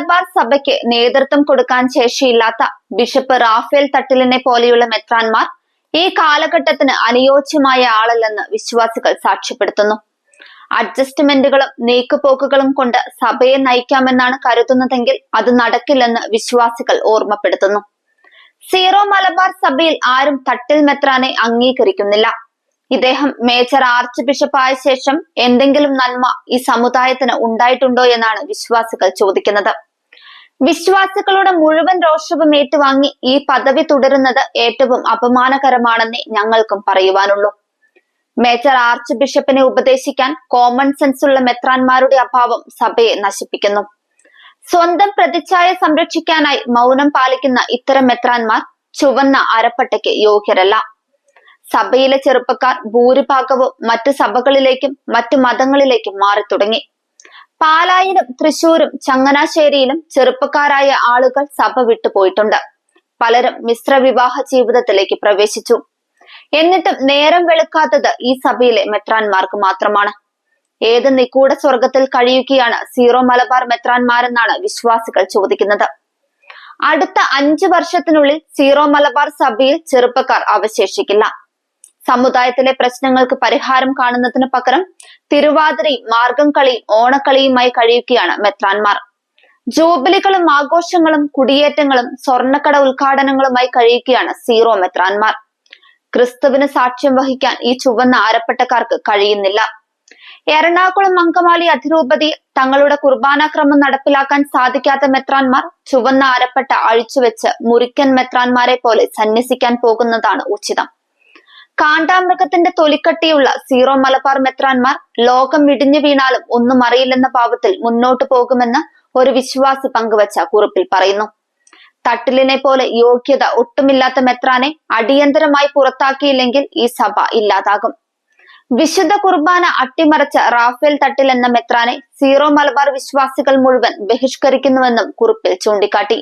മലബാർ സഭയ്ക്ക് നേതൃത്വം കൊടുക്കാൻ ശേഷിയില്ലാത്ത ബിഷപ്പ് റാഫേൽ തട്ടിലിനെ പോലെയുള്ള മെത്രാൻമാർ ഈ കാലഘട്ടത്തിന് അനുയോജ്യമായ ആളല്ലെന്ന് വിശ്വാസികൾ സാക്ഷ്യപ്പെടുത്തുന്നു. അഡ്ജസ്റ്റ്മെന്റുകളും നീക്കുപോക്കുകളും കൊണ്ട് സഭയെ നയിക്കാമെന്നാണ് കരുതുന്നതെങ്കിൽ അത് നടക്കില്ലെന്ന് വിശ്വാസികൾ ഓർമ്മപ്പെടുത്തുന്നു. സീറോ മലബാർ സഭയിൽ ആരും തട്ടിൽ മെത്രാനെ അംഗീകരിക്കുന്നില്ല. ഇദ്ദേഹം മേജർ ആർച്ച് ബിഷപ്പായ ശേഷം എന്തെങ്കിലും നന്മ ഈ സമുദായത്തിന് ഉണ്ടായിട്ടുണ്ടോ എന്നാണ് വിശ്വാസികൾ ചോദിക്കുന്നത്. വിശ്വാസികളുടെ മുഴുവൻ രോഷവും ഏറ്റുവാങ്ങി ഈ പദവി തുടരുന്നത് ഏറ്റവും അപമാനകരമാണെന്നേ ഞങ്ങൾക്കും പറയുവാനുള്ളൂ. മേജർ ആർച്ച് ബിഷപ്പിനെ ഉപദേശിക്കാൻ കോമൺ സെൻസ് ഉള്ള മെത്രാന്മാരുടെ അഭാവം സഭയെ നശിപ്പിക്കുന്നു. സ്വന്തം പ്രതിച്ഛായ സംരക്ഷിക്കാനായി മൗനം പാലിക്കുന്ന ഇത്തരം മെത്രാന്മാർ ചുവന്ന അരപ്പട്ടയ്ക്ക് യോഗ്യരല്ല. സഭയിലെ ചെറുപ്പക്കാർ ഭൂരിഭാഗവും മറ്റു സഭകളിലേക്കും മറ്റു മതങ്ങളിലേക്കും മാറി തുടങ്ങി. പാലായിലും തൃശൂരും ചങ്ങനാശ്ശേരിയിലും ചെറുപ്പക്കാരായ ആളുകൾ സഭ വിട്ടുപോയിട്ടുണ്ട്. പലരും മിശ്ര വിവാഹ ജീവിതത്തിലേക്ക് പ്രവേശിച്ചു. എന്നിട്ടും നേരം വെളുക്കാത്തത് ഈ സഭയിലെ മെത്രാന്മാർക്ക് മാത്രമാണ്. ഏത് നിഗൂഢ സ്വർഗത്തിൽ കഴിയുകയാണ് സീറോ മലബാർ മെത്രാന്മാരെന്നാണ് വിശ്വാസികൾ ചോദിക്കുന്നത്. അടുത്ത 5 വർഷത്തിനുള്ളിൽ സീറോ മലബാർ സഭയിൽ ചെറുപ്പക്കാർ അവശേഷിക്കില്ല. സമുദായത്തിലെ പ്രശ്നങ്ങൾക്ക് പരിഹാരം കാണുന്നതിന് പകരം തിരുവാതിരയും മാർഗം കളിയും ഓണക്കളിയുമായി കഴിയുകയാണ് മെത്രാന്മാർ. ജൂബിലികളും ആഘോഷങ്ങളും കുടിയേറ്റങ്ങളും സ്വർണ്ണക്കട ഉദ്ഘാടനങ്ങളുമായി കഴിയുകയാണ് സീറോ മെത്രാന്മാർ. ക്രിസ്തുവിന് സാക്ഷ്യം വഹിക്കാൻ ഈ ചുവന്ന അരപ്പട്ടക്കാർക്ക് കഴിയുന്നില്ല. എറണാകുളം അങ്കമാലി അതിരൂപതയിൽ തങ്ങളുടെ കുർബാനാക്രമം നടപ്പിലാക്കാൻ സാധിക്കാത്ത മെത്രാന്മാർ ചുവന്ന അരപ്പട്ട അഴിച്ചുവെച്ച് മുറിക്കൻ മെത്രാന്മാരെ പോലെ സന്യസിക്കാൻ പോകുന്നതാണ് ഉചിതം. കാണ്ടാമൃഗത്തിന്റെ തൊലിക്കട്ടിയുള്ള സീറോ മലബാർ മെത്രാന്മാർ ലോകം ഇടിഞ്ഞു വീണാലും ഒന്നും അറിയില്ലെന്ന ഭാവത്തിൽ മുന്നോട്ടു പോകുമെന്ന് ഒരു വിശ്വാസി പങ്കുവച്ച കുറിപ്പിൽ പറയുന്നു. തട്ടിലിനെ പോലെ യോഗ്യത ഒട്ടുമില്ലാത്ത മെത്രാനെ അടിയന്തരമായി പുറത്താക്കിയില്ലെങ്കിൽ ഈ സഭ ഇല്ലാതാകും. വിശുദ്ധ കുർബാന അട്ടിമറിച്ച റാഫേൽ തട്ടിൽ എന്ന മെത്രാനെ സീറോ മലബാർ വിശ്വാസികൾ മുഴുവൻ ബഹിഷ്കരിക്കുന്നുവെന്നും കുറിപ്പിൽ ചൂണ്ടിക്കാട്ടി.